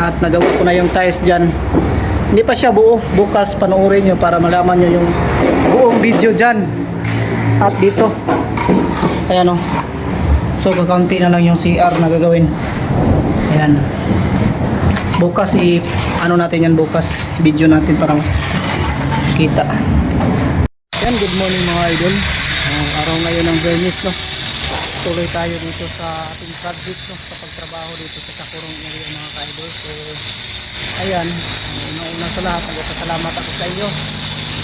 at nagawa ko na yung tiles dyan. Hindi pa siya buo. Bukas panoorin nyo para malaman nyo yung buong video dyan. At dito. Ayan o. So kakaunti na lang yung CR na gagawin. Ayan. Bukas ano natin yan bukas. Video natin para kita. Ayan, good morning mga idol. Araw ngayon ng Bernis, no. Tuloy tayo dito sa ating project, no, sa pagtrabaho dito sa Takurong area mga ka-idol. So ayan, nauna sa lahat, nagpapasalamat ako sa inyo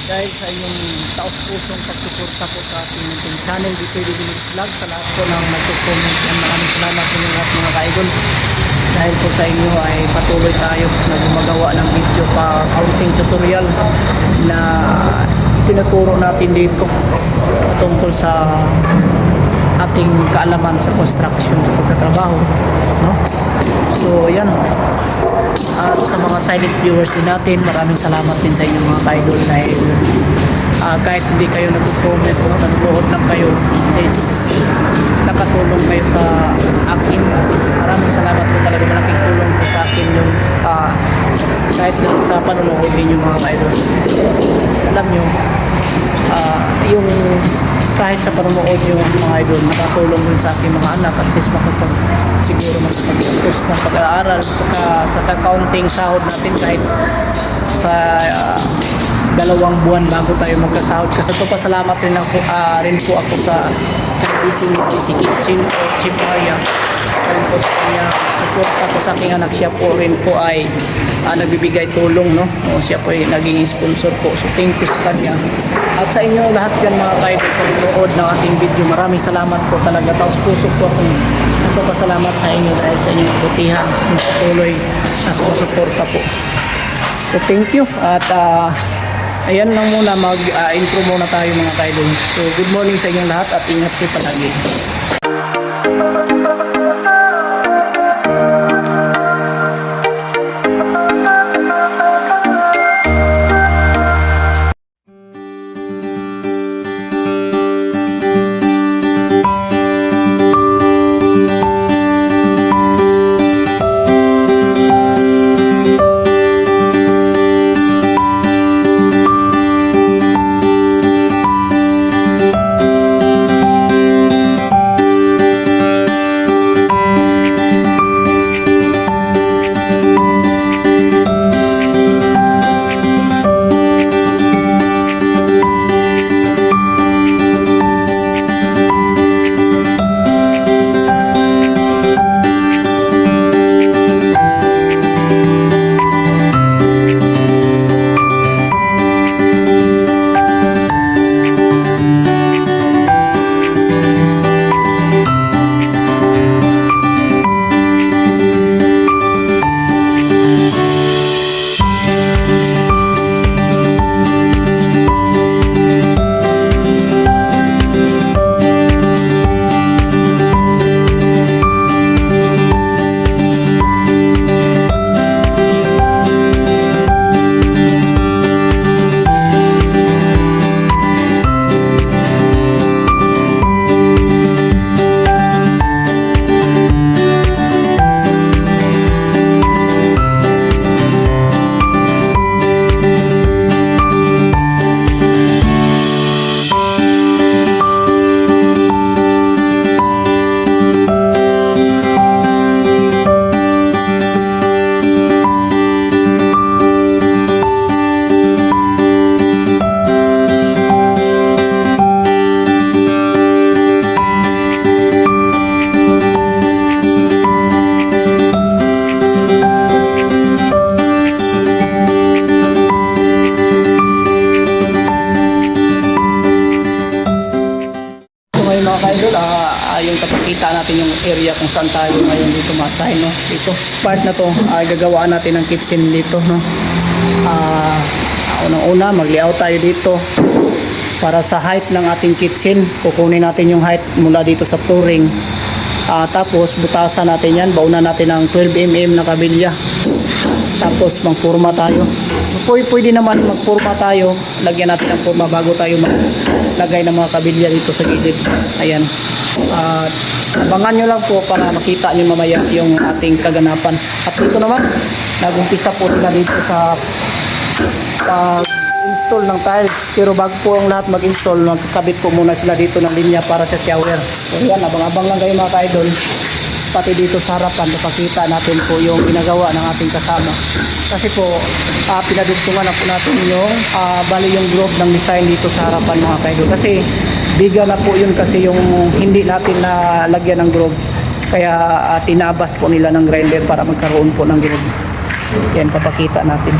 dahil sa inyong taos-pusong pagsuporta po sa ating munting channel dito yung Dilimix Vlog. Sa lahat po ng nagpo-comment yan, maraming salamat po lahat mga ka-idol. Dahil po sa inyo ay patuloy tayo na gumagawa ng video pa counting tutorial na tinuturo natin dito tungkol sa ating kaalaman sa construction sa pagtatrabaho, no? So ayan, sa mga silent viewers din natin, maraming salamat din sa inyo mga ka-idol dahil kahit hindi kayo nag-comment, no, nanonood lang kayo, is nakatulong kayo sa akin. Maraming salamat po talaga, malaking tulong po sa akin yung kahit lang sa panonood ninyo mga ka-idol. Alam nyo, yung kahit sa panonood nyo mga idol, nakatulong din sa aking mga anak at least siguro makapag-focus ng pag-aaral sa counting sahod natin kahit sa 2 buwan bago tayo magkasahod. Kasi ito pasalamat rin po ako sa Busy Kitchen o Chip Maria. Rin po sa kanya support ako sa aking anak. Siya po rin po ay nagbibigay tulong, no? O siya po ay naging sponsor po. So thank you sa kanya. At sa inyo lahat dyan mga kaibig sa linood ng ating video, maraming salamat po talaga. Taos puso po akong nagpapasalamat sa inyo dahil sa inyong kabutihan na patuloy na sumusuporta po. So thank you. At ayan lang muna, mag-intro muna tayo mga kaibig. So good morning sa inyong lahat at ingat po palagi. Yung tapakita natin yung area kung saan tayo ngayon dito masahin, no? Dito part na to ay gagawaan natin ng kitchen dito, no? Unang-una mag-layout tayo dito para sa height ng ating kitchen. Kukunin natin yung height mula dito sa flooring, tapos butasan natin yan, baunan natin ng 12mm na kabilya, tapos magpurma tayo. Pwede naman magpurma tayo, lagyan natin ng purma bago tayo maglagay ng mga kabilya dito sa gilid. Ayan. Abangan nyo lang po para makita nyo mamaya yung ating kaganapan. At dito naman, nag-umpisa po sila dito sa pag-install ng tiles. Pero bago po ang lahat mag-install, magkakabit po muna sila dito ng linya para sa shower. So yan, abang-abang lang kayo mga ka-idol. Pati dito sa harapan, napakita natin po yung ginagawa ng ating kasama. Kasi po, pinadugtungan na po natin yung bali yung globe ng design dito sa harapan mga ka-idol. Kasi biga na po yun kasi yung hindi natin na lagyan ng globe. Kaya tinabas po nila ng grinder para magkaroon po ng globe. Yan, papakita natin.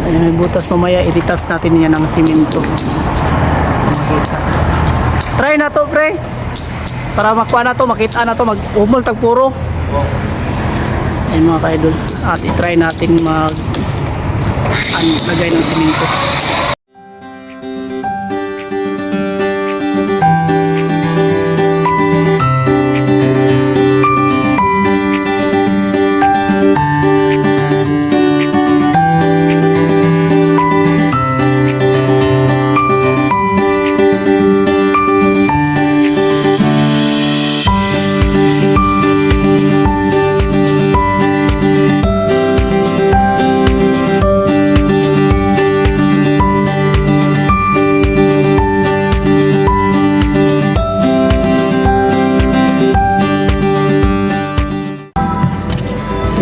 Ayan, may butas mamaya, ititas natin yan ng simento. Makita. Try na to, pre. Para makuha na to, makita na to, mag-umol tag puro. Ayan mga ka-idol. At itry natin lagay ng simento.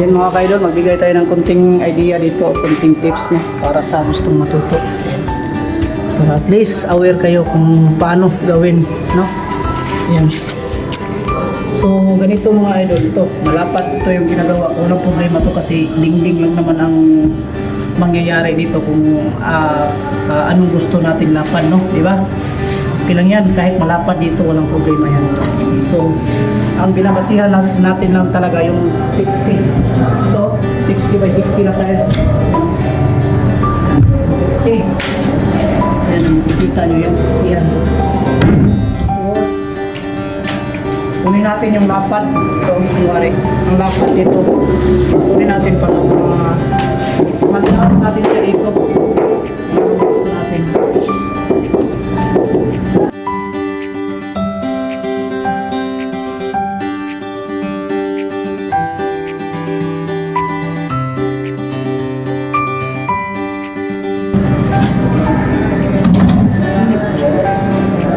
Yan mga ka-idol, magbigay tayo ng konting idea dito, konting tips para sa gustong matuto. Yan. Para at least aware kayo kung paano gawin, no? Yan. So ganito mga idol, ito malapat ito yung ginagawa. Walang problema to kasi dingding lang naman ang mangyayari dito kung anong gusto natin lapan, no? Di ba? Okay lang yan, kahit malapad dito walang problema yan. So ang binabasihan natin lang talaga yung 60. Ito, 60 by 60 na tiles. 60. Yan, ikita nyo yan, 60 yan. Tapos, kunin natin yung lapad. Ito, kunwari, ang lapad dito. Kunin natin para malapad natin siya dito. Natin.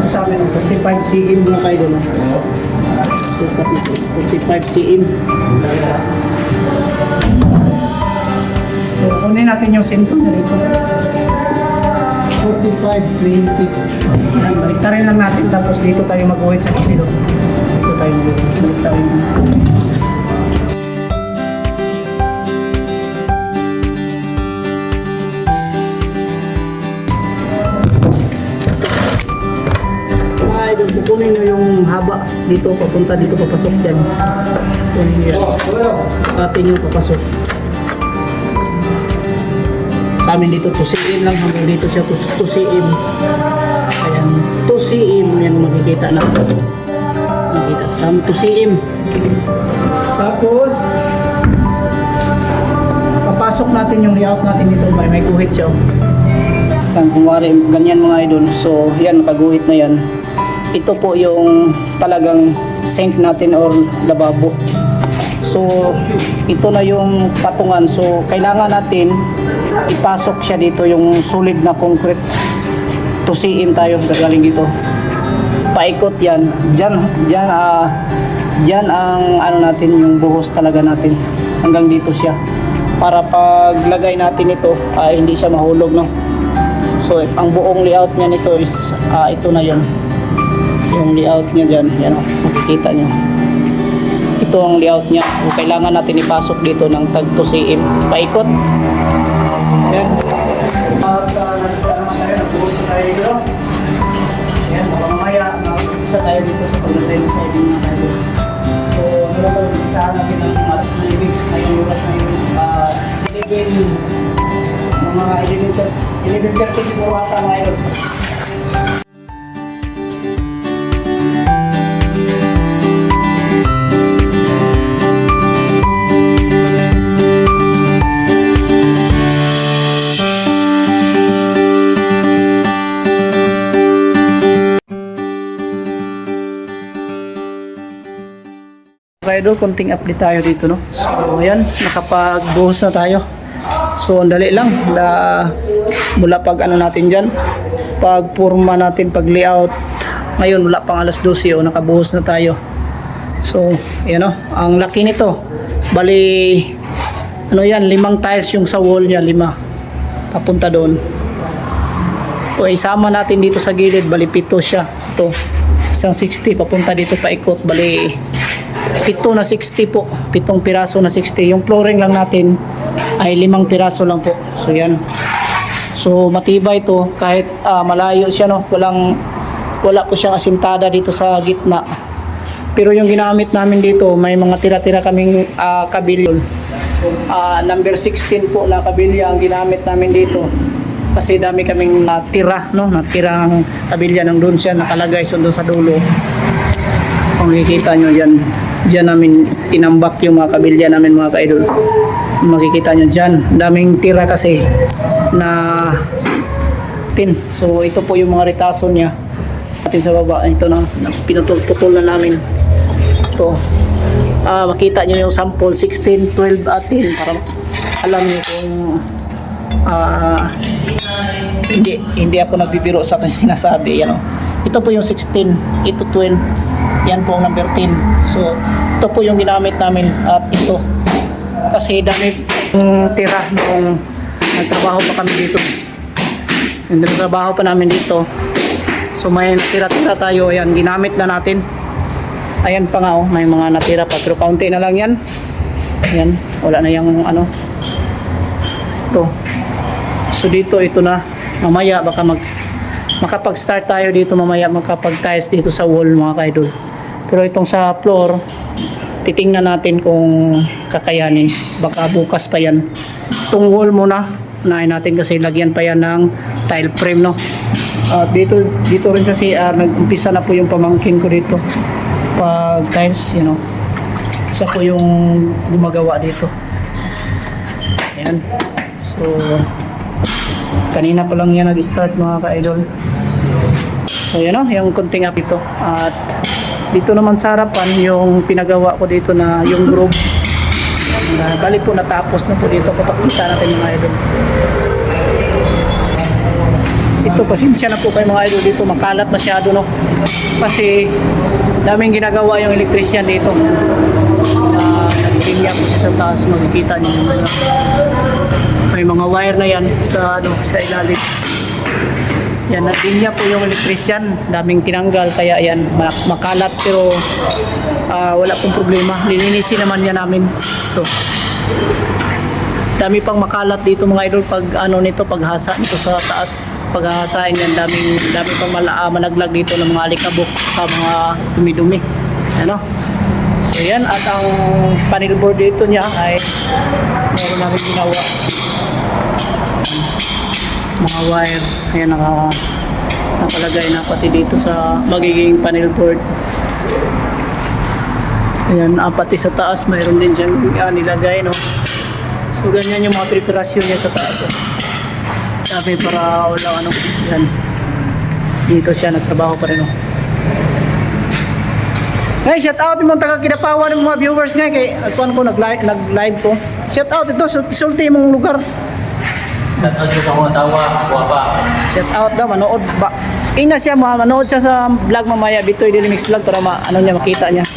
Sa amin, 45 cm mga kayo na. 45 cm. So, kunin natin yung sentro na dito. 45, 20. Yan, baliktarin lang natin tapos dito tayo mag-uwit sa dito. Dito tayo mag-uwit. Baliktarin lang. Kunin nyo yung haba dito, papunta dito, papasok dyan. Kunin nyo atin yung papasok. Sa amin dito 2 cm lang, hanggang dito siya 2 cm. Ayan, 2 cm yan makikita na. Makikita sa 2 cm. Tapos papasok natin yung layout natin dito, may guhit siya. Kung wari, ganyan mga idol. So yan, kaguhit na yan. Ito po yung talagang sink natin or lababo. So ito na yung patungan. So kailangan natin ipasok siya dito yung solid na concrete. 2 cm tayo gagaling dito. Paikot yan. Diyan ang ano natin, yung buhos talaga natin. Hanggang dito siya. Para paglagay natin ito, hindi siya mahulog, no? So ang buong layout niya nito is ito na yun. Yung layout niya dyan, yan o, makikita nyo. Ito ang layout niya. O, kailangan natin ipasok dito ng tag 2 cm. Paikot. Yan. At nakita naman tayo, nagbuhos tayo dito. Yan, baka mamaya, isa tayo dito sa paglatay ng siding na tayo. So, ano lang tayo, isahan natin ang alas na ibig. Ngayon yung oras na yung 11, mga 11:30 siguro ata mga idol. ka-idol, konting update tayo dito, no? So, ayan, nakapagbuhos na tayo. So, ang dali lang. Mula pag ano natin dyan, pag purma natin, pag layout. Ngayon, wala pang alas 12, o nakabuhos na tayo. So, yan o. Ang laki nito. Bali, ano yan, 5 tiles yung sa wall niya, 5. Papunta doon. O, isama natin dito sa gilid, bali 7 siya. Ito, isang 60, papunta dito paikot, bali 7 na 60 po. 7 piraso na 60. Yung flooring lang natin ay 5 piraso lang po. So, yan. So, matibay ito. Kahit malayo siya, no? Wala po siyang asintada dito sa gitna. Pero yung ginamit namin dito, may mga tira-tira kaming kabilyon. Number 16 po na kabilya ang ginamit namin dito. Kasi dami kaming tira, no? Natirang kabilya ng doon siya nakalagay doon sa dulo. Kung makikita nyo dyan, dyan namin tinambak yung mga kabilya namin, mga ka-idol. Makikita nyo dyan, daming tira kasi na tin. So ito po yung mga retaso niya atin sa baba. Ito na pinutol na namin ito. Makita nyo yung sample 16, 12 at 10 para alam nyo kung hindi ako nagbibiro sa akin sinasabi. Yan, ito po yung 16, ito 12, yan po ang number 10. So ito po yung ginamit namin at ito kasi dami yung tira nung nagtrabaho pa kami dito. Yung nagtrabaho pa namin dito. So may natira-tira tayo. Ayan, ginamit na natin. Ayan pa nga, may mga natira pa. Pero kaunti na lang yan. Ayan, wala na yung ano. Ito. So dito, ito na. Mamaya, baka makapag-start tayo dito mamaya. Makapag-tiles dito sa wall, mga ka-idol. Pero itong sa floor, titingnan natin kung kakayanin. Baka bukas pa yan. Itong wall muna. Unahin natin kasi lagyan pa yan ng tile frame, no? Dito rin sa CR, nag-umpisa na po yung pamangkin ko dito. Pag tiles, siya po yung gumagawa dito. Ayan. So, kanina pa lang yan nag-start, mga ka-idol. So, yung konting up ito. At dito naman sa harapan, yung pinagawa ko dito na yung groove. Bali po natapos na po dito. Papakita natin, mga idol. Ito, pasensya na po kayo, mga idol, dito makalat masyado, no? Kasi daming ginagawa yung electrician dito. Nagpinya po siya sa taas, makikita niyo yung may mga wire na yan sa ilalim. Yan, nagpinya po yung electrician, daming tinanggal, kaya yan makalat, pero wala pong problema, lininisin naman yan namin. Ito, dami pang makalat dito, mga idol, pag paghasa nito sa taas, paghahasain yan, dami pang malaglag dito ng mga alikabok at mga dumi-dumi. So yan, at ang panel board dito niya ay meron namin ginawa mga wire. Ayan, nakalagay na pati dito sa magiging panel board. Ayan, pati sa taas mayroon din siyang nilagay, no? So ganyan yung mga preparasyon niya sa taas. Sabi para wala yan. Dito siya nagtrabaho pa rin. Ngayon, shout out yung mga taga-Kidapawan ng mga viewers nga kay nag-live ko. Shout out ito, sulti mong lugar. Shout out sa mga asawa, guwapa. Shout out daw, manood ba? Ina siya, manood siya sa vlog mamaya, Bitoy Daily Mix Vlog para makita niya.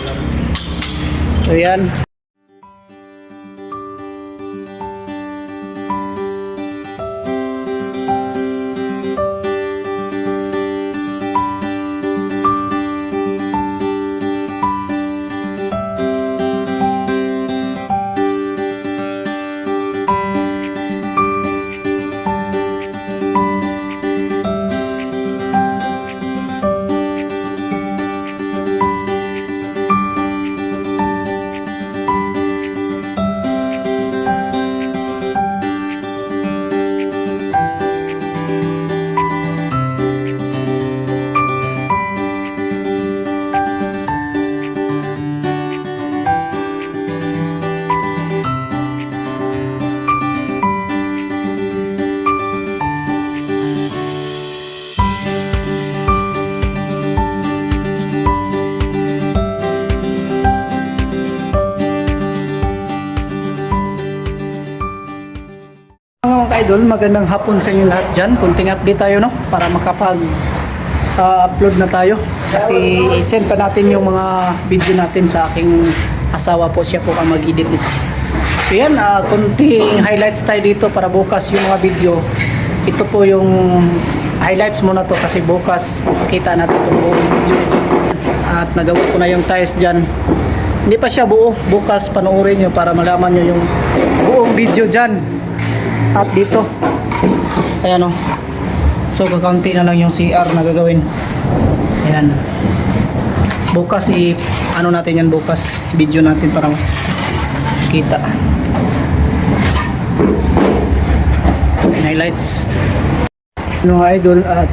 So yan. idol, magandang hapon sa inyo lahat dyan. Kunting update tayo, no? Para makapag-upload na tayo. Kasi i-send pa natin yung mga video natin sa aking asawa po. Siya po ang mag-edit nito. So yan, kunting highlights tayo dito para bukas yung mga video. Ito po yung highlights muna to kasi bukas kita natin itong buong video. At nagawa ko na yung tiles dyan. Hindi pa siya buo. Bukas panoorin nyo para malaman nyo yung buong video dyan. At dito. Ayan o. So kakaunti na lang yung CR na gagawin. Ayan. Bukas ano natin yan bukas. Video natin para kita. Highlights. Mga idol at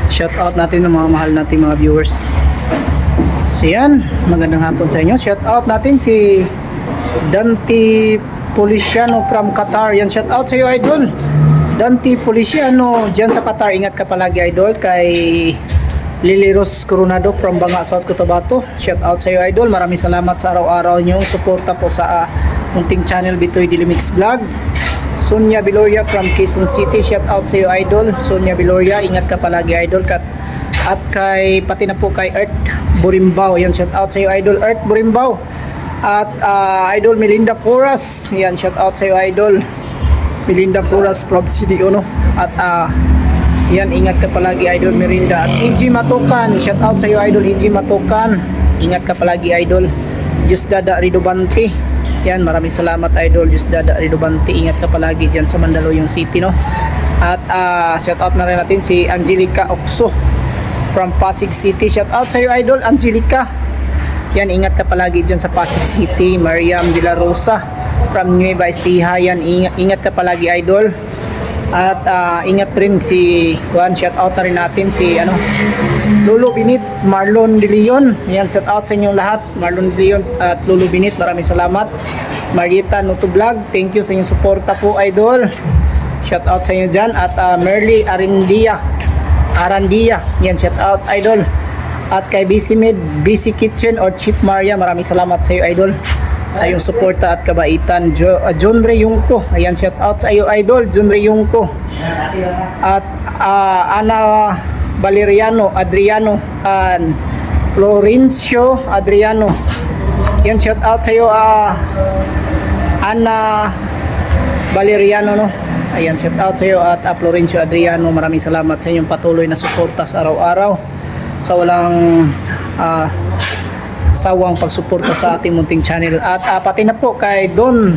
shout out natin ng mga mahal nating mga viewers. So yan, magandang hapon sa inyo. Shout out natin si Dante Policiano from Qatar. Yan, shout out sa iyo idol. Dante Policiano dyan sa Qatar. Ingat ka palagi idol. Kay Lily Rose Coronado from Banga, South Cotabato. Shout out sa iyo idol. Maraming salamat sa araw-araw nyo suporta po sa munting channel Bitoy Dilimix Vlog. Sonia Biloria from Quezon City. Shout out sa iyo idol. Sonia Biloria, ingat ka palagi idol. At kay pati na po kay Earth Burimbao. Yan, shout out sa iyo idol Earth Burimbao. At idol Melinda Foras. Yan, shout out sa iyo idol Melinda Foras from CDO, no? At yan, ingat ka palagi idol Melinda. At EG Matukan, shout out sa iyo idol EG Matukan. Ingat ka palagi idol Diyos Dada Ridobante. Yan, maraming salamat idol Diyos Dada Ridobante. Ingat ka palagi dyan sa Mandaluyong City, no? At shout out na rin natin si Angelica Oxo from Pasig City. Shout out sa iyo idol Angelica. Yan, ingat ka palagi dyan sa Pasig City. Mariam De La Rosa from Nueva Ecija. Yan, ingat ka palagi idol. At ingat rin si Juan. Shout out na rin natin si Lolo Binit, Marlon De Leon. Yan, shout out sa inyong lahat. Marlon De Leon at Lolo Binit, maraming salamat. Marieta Nuto Vlog, thank you sa inyong suporta po idol. Shout out sa inyo dyan. At Merly Arandia. Yan, shout out idol. At kay BC Med, BC Kitchen or Chief Maria, maraming salamat sa iyo idol sa iyong suporta at kabaitan. John Ray Yungko, ayan, shout out sa iyo idol John Ray Yungko. At Ana Valeriano Adriano and Florencio Adriano, yan, shout out sa iyo Ana Valeriano, no? Ayan, shout out sa iyo at Florencio Adriano. Maraming salamat sa inyong patuloy na suporta sa araw-araw, sa walang sawang pagsuporta sa ating munting channel. At pati na po kay Don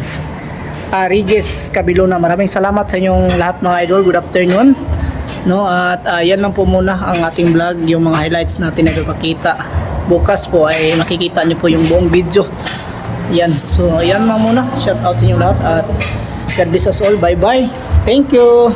Regis Cabilona, maraming salamat sa inyong lahat mga idol. Good afternoon, no? At yan lang po muna ang ating vlog, yung mga highlights natin na ipapakita. Bukas po ay makikita nyo po yung buong video. Yan, so yan lang muna. Shout out sa inyong lahat at God bless us all. Bye bye. Thank you.